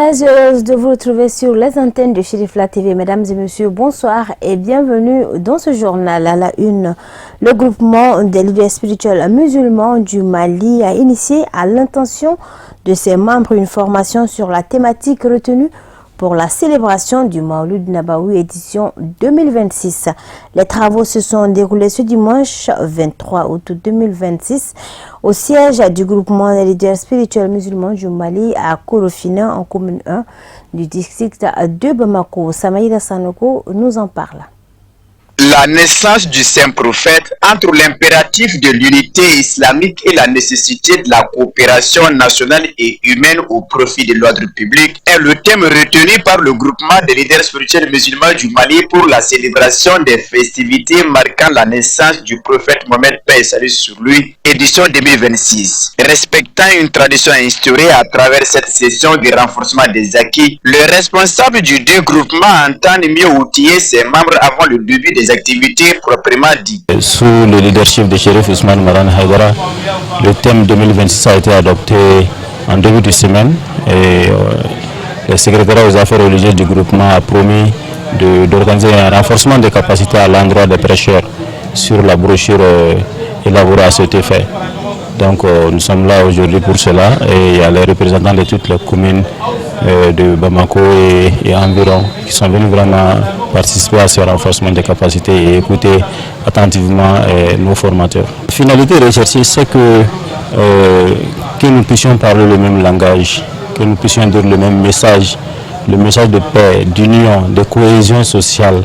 Très heureuse de vous retrouver sur les antennes de Chérifla TV. Mesdames et messieurs, bonsoir et bienvenue dans ce journal. À la une, le groupement des leaders spirituels musulmans du Mali a initié à l'intention de ses membres une formation sur la thématique retenue pour la célébration du Maouloud Nabawi édition 2026. Les travaux se sont déroulés ce dimanche 23 août 2026 au siège du groupement des leaders spirituels musulmans du Mali à Korofina en commune 1 du district de Bamako. Samaïda Sanoko nous en parle. La naissance du saint prophète entre l'impératif de l'unité islamique et la nécessité de la coopération nationale et humaine au profit de l'ordre public est le thème retenu par le groupement des leaders spirituels musulmans du Mali pour la célébration des festivités marquant la naissance du prophète Mohammed, paix et salut sur lui, édition 2026. Respectant une tradition instaurée à travers cette session de renforcement des acquis, le responsable du deux groupements entend mieux outiller ses membres avant le début des activités proprement dites. Sous le leadership de Chérif Ousmane Maran Haïdara, le thème 2026 a été adopté en début de semaine et le secrétaire aux affaires religieuses du groupement a promis d'organiser un renforcement des capacités à l'endroit des prêcheurs sur la brochure élaborée à cet effet. Donc nous sommes là aujourd'hui pour cela et il y a les représentants de toutes les communes de Bamako et environ qui sont venus vraiment participer à ce renforcement des capacités et écouter attentivement nos formateurs. La finalité recherchée, c'est que nous puissions parler le même langage, que nous puissions dire le même message, le message de paix, d'union, de cohésion sociale,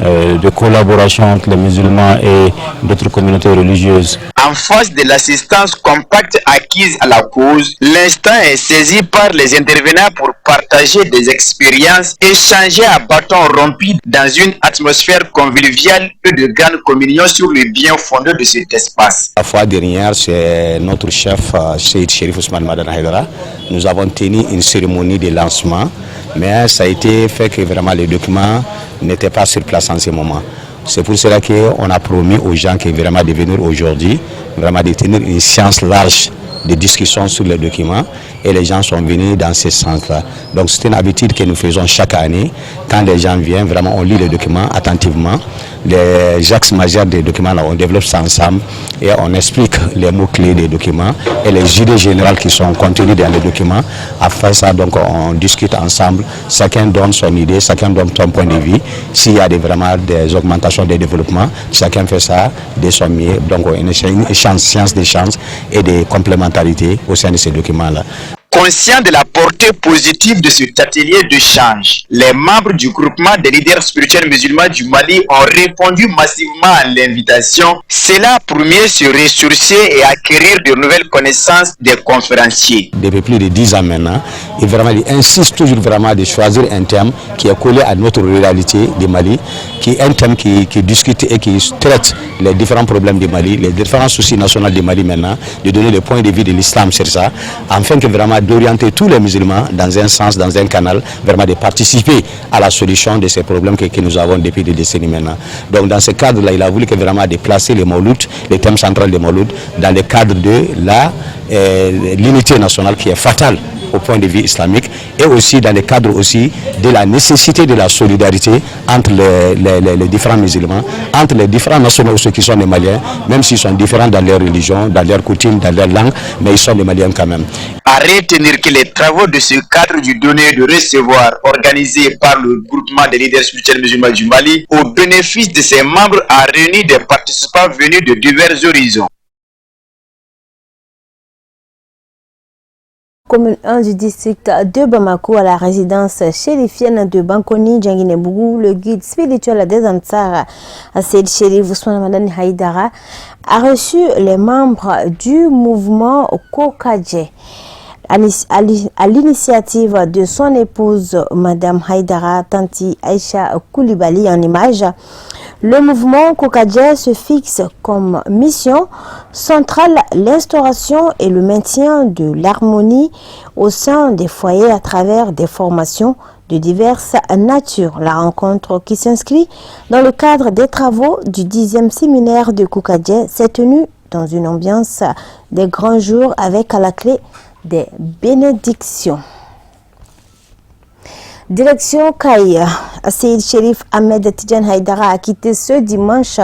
de collaboration entre les musulmans et d'autres communautés religieuses. En face de l'assistance compacte acquise à la cause, l'instant est saisi par les intervenants pour partager des expériences, échanger à bâton rompu dans une atmosphère conviviale et de grande communion sur le bien fondé de cet espace. La fois dernière, c'est notre chef, Cheikh Chérif Ousmane Maran Haïdara. Nous avons tenu une cérémonie de lancement, mais ça a été fait que vraiment les documents n'étaient pas sur place en ce moment. C'est pour cela qu'on a promis aux gens qui vraiment de venir aujourd'hui, vraiment de tenir une séance large de discussion sur les documents et les gens sont venus dans ce sens-là. Donc c'est une habitude que nous faisons chaque année. Quand les gens viennent, vraiment on lit les documents attentivement. Les axes majeurs des documents, là, on développe ça ensemble et on explique les mots-clés des documents et les idées générales qui sont contenues dans les documents. Après ça, donc, on discute ensemble. Chacun donne son idée, chacun donne son point de vue. S'il y a vraiment des augmentations des développements, chacun fait ça de son mieux. Donc on échange, science d'échange et des complémentarités au sein de ces documents-là. Conscient de la portée positive de cet atelier d'échange, les membres du groupement des leaders spirituels musulmans du Mali ont répondu massivement à l'invitation. C'est là pour mieux se ressourcer et acquérir de nouvelles connaissances des conférenciers. Depuis plus de 10 ans maintenant, ils insistent toujours vraiment de choisir un thème qui est collé à notre réalité du Mali, qui est un thème qui discute et qui traite les différents problèmes du Mali, les différents soucis nationaux du Mali maintenant, de donner le point de vue de l'islam sur ça, afin que vraiment d'orienter tous les musulmans dans un sens, dans un canal, vraiment de participer à la solution de ces problèmes que nous avons depuis des décennies maintenant. Donc dans ce cadre-là, il a voulu que vraiment de placer le Mawlud, le thème central du Mawlud, dans le cadre de l'unité nationale qui est fatale au point de vue islamique et aussi dans le cadre aussi de la nécessité de la solidarité entre les différents musulmans, entre les différents nationaux, ceux qui sont des Maliens, même s'ils sont différents dans leur religion, dans leur coutume, dans leur langue, mais ils sont des Maliens quand même. À retenir que les travaux de ce cadre du donner de recevoir organisé par le groupement des leaders spirituels musulmans du Mali au bénéfice de ses membres a réuni des participants venus de divers horizons. Commune 1 du district de Bamako à la résidence chérifienne de Bankoni Djanginebougou, le guide spirituel des Ansar, Seyd Chérif Ousmane Maran Haïdara, a reçu les membres du mouvement Kokadje. À l'initiative de son épouse, Madame Haïdara Tanti Aïcha Koulibaly en image, le mouvement Kokadje se fixe comme mission centrale l'instauration et le maintien de l'harmonie au sein des foyers à travers des formations de diverses natures. La rencontre qui s'inscrit dans le cadre des travaux du 10e séminaire de Kokadje s'est tenue dans une ambiance des grands jours avec à la clé des bénédictions. Direction Kaï, Seyid Chérif Ahmed Tidjane Haïdara a quitté ce dimanche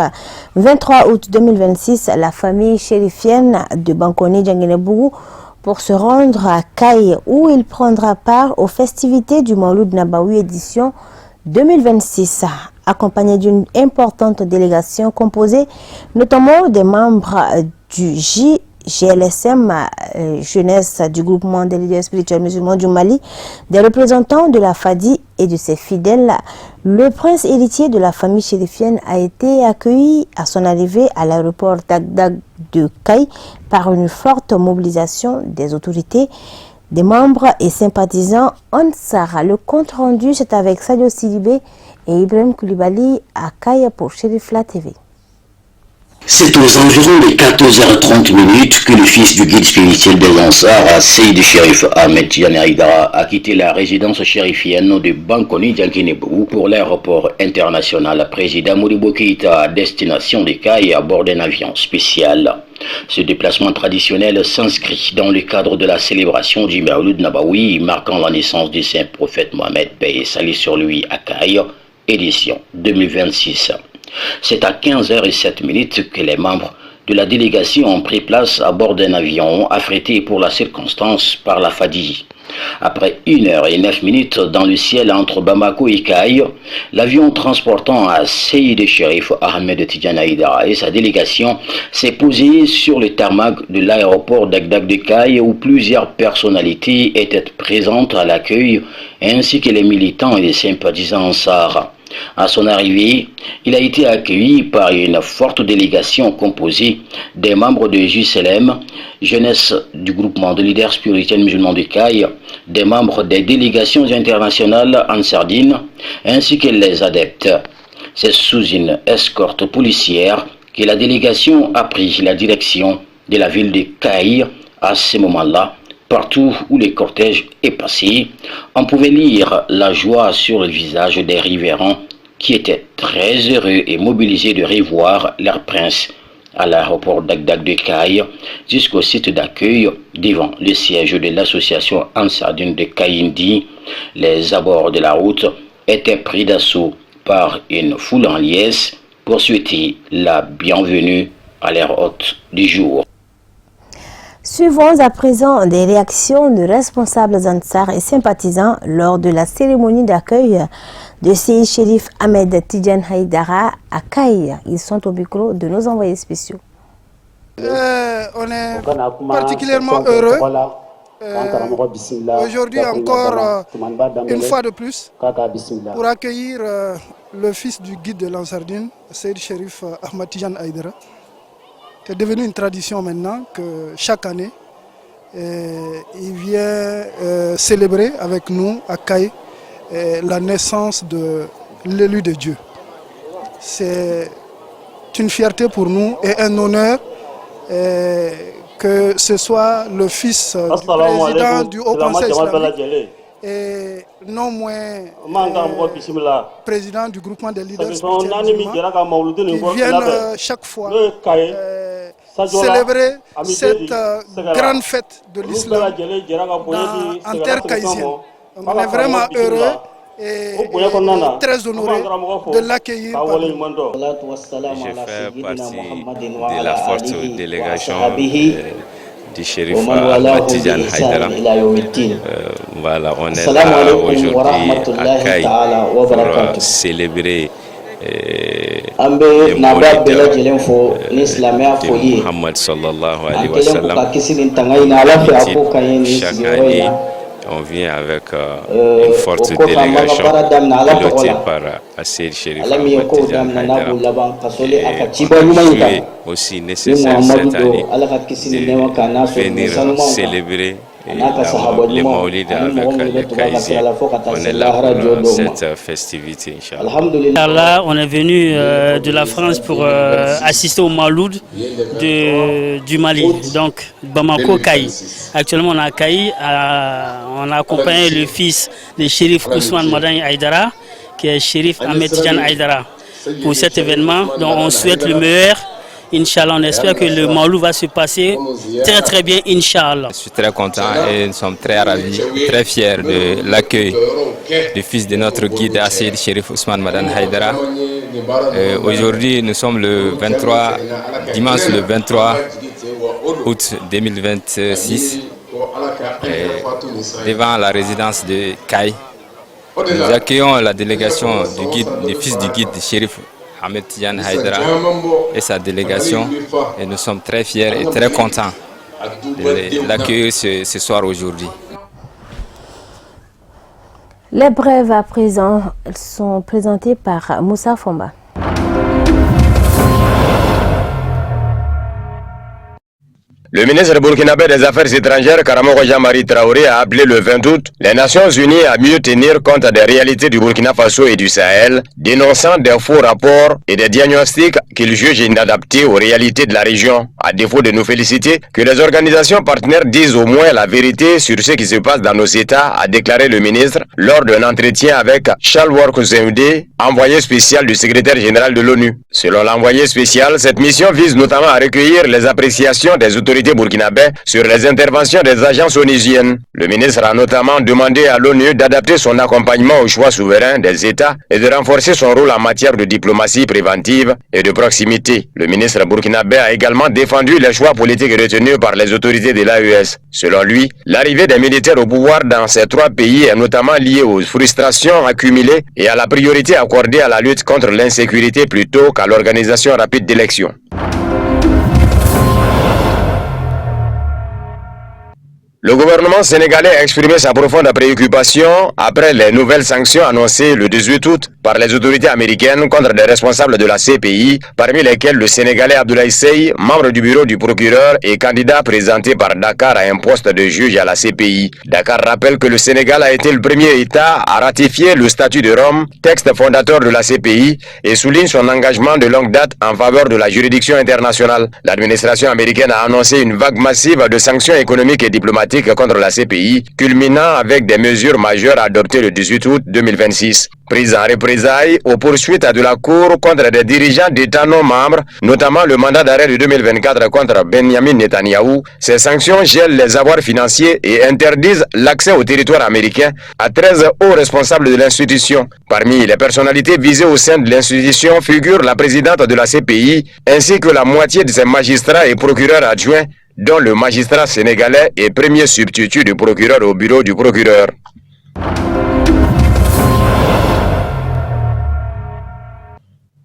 23 août 2026 la famille chérifienne de Bankoni Djanguinebougou pour se rendre à Kaï où il prendra part aux festivités du Mauloud Nabawi édition 2026, accompagné d'une importante délégation composée notamment des membres du GLSM, jeunesse du groupement des leaders spirituels musulmans du Mali, des représentants de la FADI et de ses fidèles. Le prince héritier de la famille chérifienne a été accueilli à son arrivée à l'aéroport Dagdag de Kaï par une forte mobilisation des autorités, des membres et sympathisants Ansar. Le compte rendu, c'est avec Sadio Sidibé et Ibrahim Koulibaly à Kaï pour Chérifla TV. C'est aux environs de 14h30 que le fils du guide spirituel des Ansars, Seyid Chérif Ahmed Tidjane Haïdara, a quitté la résidence chérifienne de Bankoni Djanguinebougou pour l'aéroport international Président Modibo Keïta à destination de Kaï à bord d'un avion spécial. Ce déplacement traditionnel s'inscrit dans le cadre de la célébration du Mauloud Nabawi marquant la naissance du saint prophète Mohammed, paix et salut sur lui à Kaï, édition 2026. C'est à 15h07 que les membres de la délégation ont pris place à bord d'un avion affrété pour la circonstance par la FADI. Après 1h09 dans le ciel entre Bamako et Kaï, l'avion transportant à Seyid Chérif Ahmed Tidjane Haïdara et sa délégation s'est posé sur le tarmac de l'aéroport d'Agdag de Kaï où plusieurs personnalités étaient présentes à l'accueil ainsi que les militants et les sympathisants Ansar. À son arrivée, il a été accueilli par une forte délégation composée des membres de JSLM, jeunesse du groupement de leaders spirituels musulmans de Kaï, des membres des délégations internationales en Sardine, ainsi que les adeptes. C'est sous une escorte policière que la délégation a pris la direction de la ville de Kaï. À ce moment-là, partout où le cortège est passé, on pouvait lire la joie sur le visage des riverains qui étaient très heureux et mobilisés de revoir leur prince à l'aéroport d'Agdag de Kaï jusqu'au site d'accueil devant le siège de l'association Ansardine de Kaïndi. Les abords de la route étaient pris d'assaut par une foule en liesse pour souhaiter la bienvenue à leur hôte du jour. Suivons à présent des réactions de responsables Ansar et sympathisants lors de la cérémonie d'accueil de Seyid Chérif Ahmed Tidjane Haïdara à Kaï. Ils sont au micro de nos envoyés spéciaux. On est particulièrement heureux aujourd'hui encore une fois de plus pour accueillir le fils du guide de l'Ansardine, Seyid Chérif Ahmed Tidjane Haïdara. C'est devenu une tradition maintenant que chaque année, il vient célébrer avec nous à Kaï la naissance de l'élu de Dieu. C'est une fierté pour nous et un honneur que ce soit le fils du président du Haut Conseil islamique et non moins président du groupement des leaders spirituels musulmans qui viennent chaque fois célébrer cette grande fête de l'islam en terre kaïsienne. On est vraiment heureux et très honoré de l'accueillir par nous. Je fais partie de la forte délégation du Chérif Ahmed Tidjane Haïdara. Voilà, on est là aujourd'hui à Kaï pour célébrer le Mawlid de Muhammad sallallahu alayhi wa sallam. Chaque année, on vient avec une forte délégation pilotée par Seyid Chérif Ahmed Tidjane Haïdara. Et on a jugé aussi nécessaire cette année de venir célébrer le Mawlid avec les Kaïsiens. On est là pour cette festivité, Inch'Allah. Là, on est venu de la France pour assister au Mawlid du Mali, donc Bamako Kaï. Actuellement, on est à Kaï, on a accompagné le fils de Chérif Ousmane Madani Haïdara, qui est Chérif Ahmed Tidjane Haïdara, pour cet événement. Donc, on souhaite le meilleur Inch'Allah, on espère que le Mawlud va se passer très très bien, Inch'Allah. Je suis très content et nous sommes très ravis, très fiers de l'accueil du fils de notre guide Asseyd Cherif Ousmane Madane Haïdara. Aujourd'hui, nous sommes le 23, dimanche le 23 août 2026, devant la résidence de Kaï. Nous accueillons la délégation du fils du guide Cherif Ahmed Tidiane Haïdara et sa délégation, et nous sommes très fiers et très contents de l'accueillir ce soir aujourd'hui. Les brèves à présent sont présentées par Moussa Fomba. Le ministre burkinabé des Affaires étrangères, Karamoko Jean-Marie Traoré, a appelé le 20 août les Nations Unies à mieux tenir compte des réalités du Burkina Faso et du Sahel, dénonçant des faux rapports et des diagnostics qu'il juge inadaptés aux réalités de la région. À défaut de nous féliciter, que les organisations partenaires disent au moins la vérité sur ce qui se passe dans nos États, a déclaré le ministre lors d'un entretien avec Charles Work Zewde, envoyé spécial du secrétaire général de l'ONU. Selon l'envoyé spécial, cette mission vise notamment à recueillir les appréciations des autorités burkinabè sur les interventions des agences onusiennes. Le ministre a notamment demandé à l'ONU d'adapter son accompagnement aux choix souverains des États et de renforcer son rôle en matière de diplomatie préventive et de proximité. Le ministre burkinabè a également défendu les choix politiques retenus par les autorités de l'AES. Selon lui, l'arrivée des militaires au pouvoir dans ces trois pays est notamment liée aux frustrations accumulées et à la priorité accordée à la lutte contre l'insécurité plutôt qu'à l'organisation rapide d'élections. Le gouvernement sénégalais a exprimé sa profonde préoccupation après les nouvelles sanctions annoncées le 18 août par les autorités américaines contre des responsables de la CPI, parmi lesquels le Sénégalais Abdoulaye Seye, membre du bureau du procureur et candidat présenté par Dakar à un poste de juge à la CPI. Dakar rappelle que le Sénégal a été le premier État à ratifier le statut de Rome, texte fondateur de la CPI, et souligne son engagement de longue date en faveur de la juridiction internationale. L'administration américaine a annoncé une vague massive de sanctions économiques et diplomatiques contre la CPI, culminant avec des mesures majeures adoptées le 18 août 2026. Prises en représailles aux poursuites de la Cour contre des dirigeants d'États non membres, notamment le mandat d'arrêt de 2024 contre Benjamin Netanyahou, ces sanctions gèlent les avoirs financiers et interdisent l'accès au territoire américain à 13 hauts responsables de l'institution. Parmi les personnalités visées au sein de l'institution figure la présidente de la CPI, ainsi que la moitié de ses magistrats et procureurs adjoints, dont le magistrat sénégalais est premier substitut du procureur au bureau du procureur.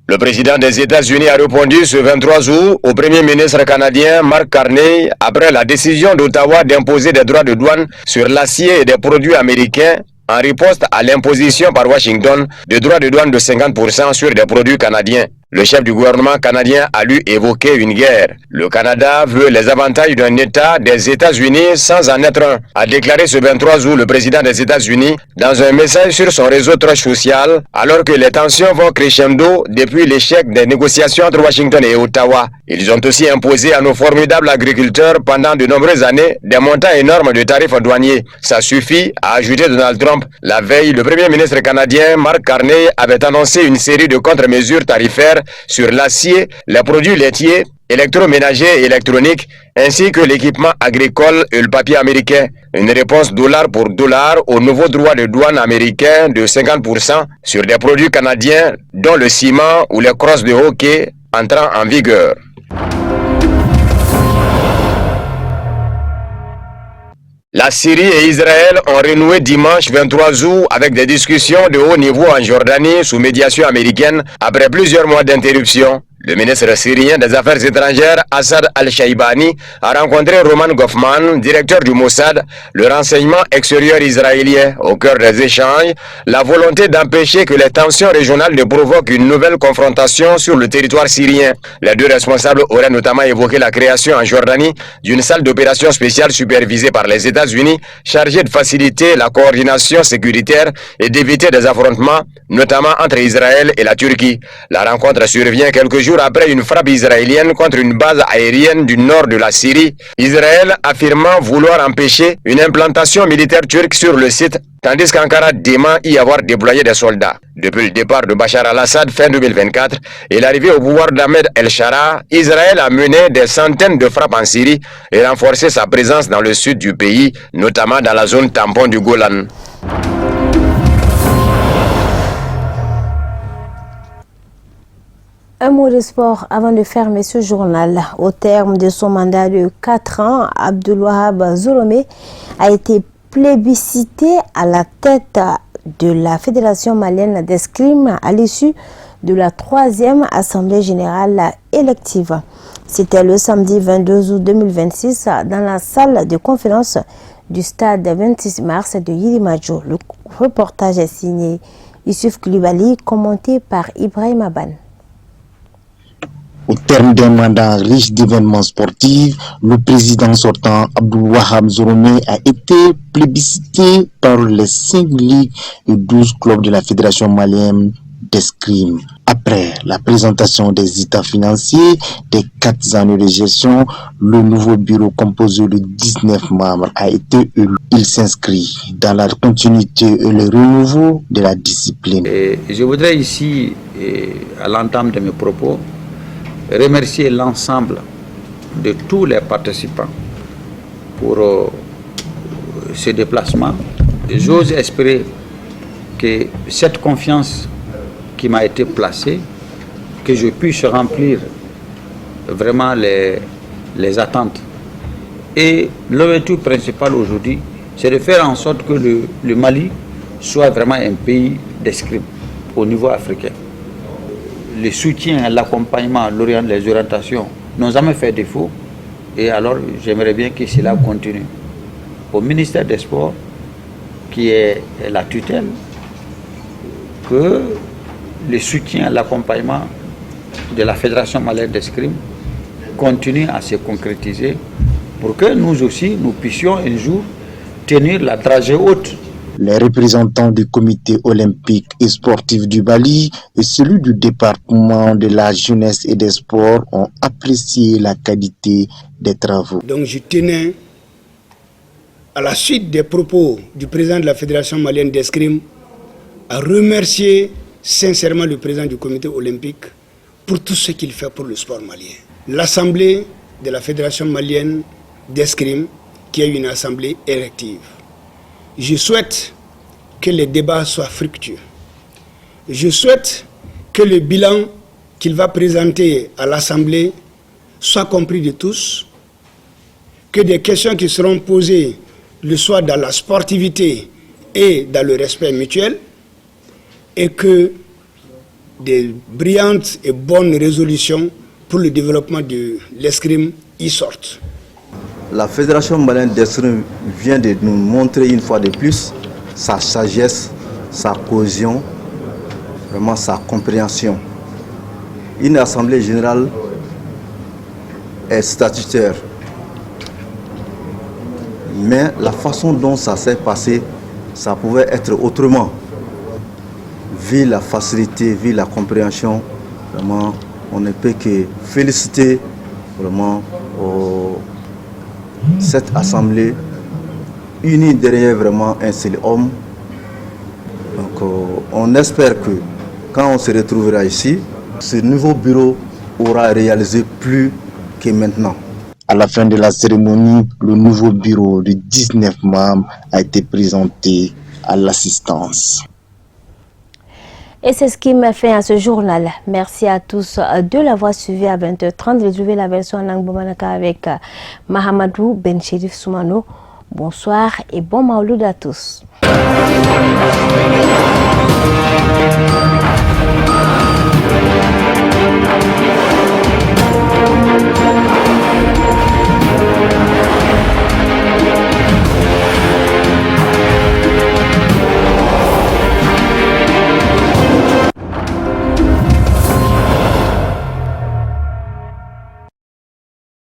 Le président des États-Unis a répondu ce 23 août au premier ministre canadien Mark Carney après la décision d'Ottawa d'imposer des droits de douane sur l'acier et des produits américains en riposte à l'imposition par Washington de droits de douane de 50% sur des produits canadiens. Le chef du gouvernement canadien a lui évoqué une guerre. Le Canada veut les avantages d'un État des États-Unis sans en être un, a déclaré ce 23 août le président des États-Unis dans un message sur son réseau Truth Social, alors que les tensions vont crescendo depuis l'échec des négociations entre Washington et Ottawa. Ils ont aussi imposé à nos formidables agriculteurs pendant de nombreuses années des montants énormes de tarifs douaniers. Ça suffit, a ajouté Donald Trump. La veille, le premier ministre canadien Mark Carney avait annoncé une série de contre-mesures tarifaires sur l'acier, les produits laitiers, électroménagers et électroniques, ainsi que l'équipement agricole et le papier américain. Une réponse dollar pour dollar au nouveau droit de douane américain de 50% sur des produits canadiens, dont le ciment ou les crosses de hockey entrant en vigueur. La Syrie et Israël ont renoué dimanche 23 août avec des discussions de haut niveau en Jordanie sous médiation américaine après plusieurs mois d'interruption. Le ministre syrien des Affaires étrangères, Assad al-Shaibani, a rencontré Roman Goffman, directeur du Mossad, le renseignement extérieur israélien. Au cœur des échanges, la volonté d'empêcher que les tensions régionales ne provoquent une nouvelle confrontation sur le territoire syrien. Les deux responsables auraient notamment évoqué la création en Jordanie d'une salle d'opération spéciale supervisée par les États-Unis, chargée de faciliter la coordination sécuritaire et d'éviter des affrontements, notamment entre Israël et la Turquie. La rencontre survient quelques jours jours après une frappe israélienne contre une base aérienne du nord de la Syrie, Israël affirmant vouloir empêcher une implantation militaire turque sur le site, tandis qu'Ankara dément y avoir déployé des soldats. Depuis le départ de Bachar al-Assad fin 2024 et l'arrivée au pouvoir d'Ahmed El-Shara, Israël a mené des centaines de frappes en Syrie et renforcé sa présence dans le sud du pays, notamment dans la zone tampon du Golan. Un mot de sport avant de fermer ce journal. Au terme de son mandat de 4 ans, Abdelwahab Zolomé a été plébiscité à la tête de la Fédération malienne d'escrime à l'issue de la 3e Assemblée générale élective. C'était le samedi 22 août 2026 dans la salle de conférence du stade 26 mars de Yilimajo. Le reportage est signé Youssouf Koulibaly, commenté par Ibrahim Aban. Au terme d'un mandat riche d'événements sportifs, le président sortant Abdelwahab Zolomé a été plébiscité par les 5 ligues et 12 clubs de la Fédération malienne d'escrime. Après la présentation des états financiers des 4 années de gestion, le nouveau bureau composé de 19 membres a été élu. Il s'inscrit dans la continuité et le renouveau de la discipline. Je voudrais ici, à l'entame de mes propos, remercier l'ensemble de tous les participants pour ce déplacement. J'ose espérer que cette confiance qui m'a été placée, que je puisse remplir vraiment les attentes. Et l'objectif principal aujourd'hui, c'est de faire en sorte que le Mali soit vraiment un pays d'escrime au niveau africain. Le soutien, l'accompagnement, les orientations n'ont jamais fait défaut. Et alors, j'aimerais bien que cela continue. Au ministère des Sports, qui est la tutelle, que le soutien, l'accompagnement de la Fédération malienne d'escrime continue à se concrétiser pour que nous aussi, nous puissions un jour tenir la dragée haute. Les représentants du comité olympique et sportif du Mali et celui du département de la jeunesse et des sports ont apprécié la qualité des travaux. Donc je tenais, à la suite des propos du président de la Fédération malienne d'escrime, à remercier sincèrement le président du comité olympique pour tout ce qu'il fait pour le sport malien. L'assemblée de la Fédération malienne d'escrime, qui est une assemblée élective. Je souhaite que les débats soient fructueux. Je souhaite que le bilan qu'il va présenter à l'Assemblée soit compris de tous, que des questions qui seront posées le soient dans la sportivité et dans le respect mutuel, et que des brillantes et bonnes résolutions pour le développement de l'escrime y sortent. La Fédération malienne d'escrime vient de nous montrer une fois de plus sa sagesse, sa cohésion, vraiment sa compréhension. Une assemblée générale est statutaire, mais la façon dont ça s'est passé, ça pouvait être autrement. Vu la facilité, vu la compréhension, vraiment, on ne peut que féliciter vraiment cette assemblée unie derrière vraiment un seul homme. Donc on espère que quand on se retrouvera ici, ce nouveau bureau aura réalisé plus que maintenant. À la fin de la cérémonie, le nouveau bureau de 19 membres a été présenté à l'assistance. Et c'est ce qui m'a fait à ce journal. Merci à tous de l'avoir suivi à 20h30. Retrouvez la version en langue bomanaka avec Mahamadou Ben Chérif Soumano. Bonsoir et bon Mawlud à tous.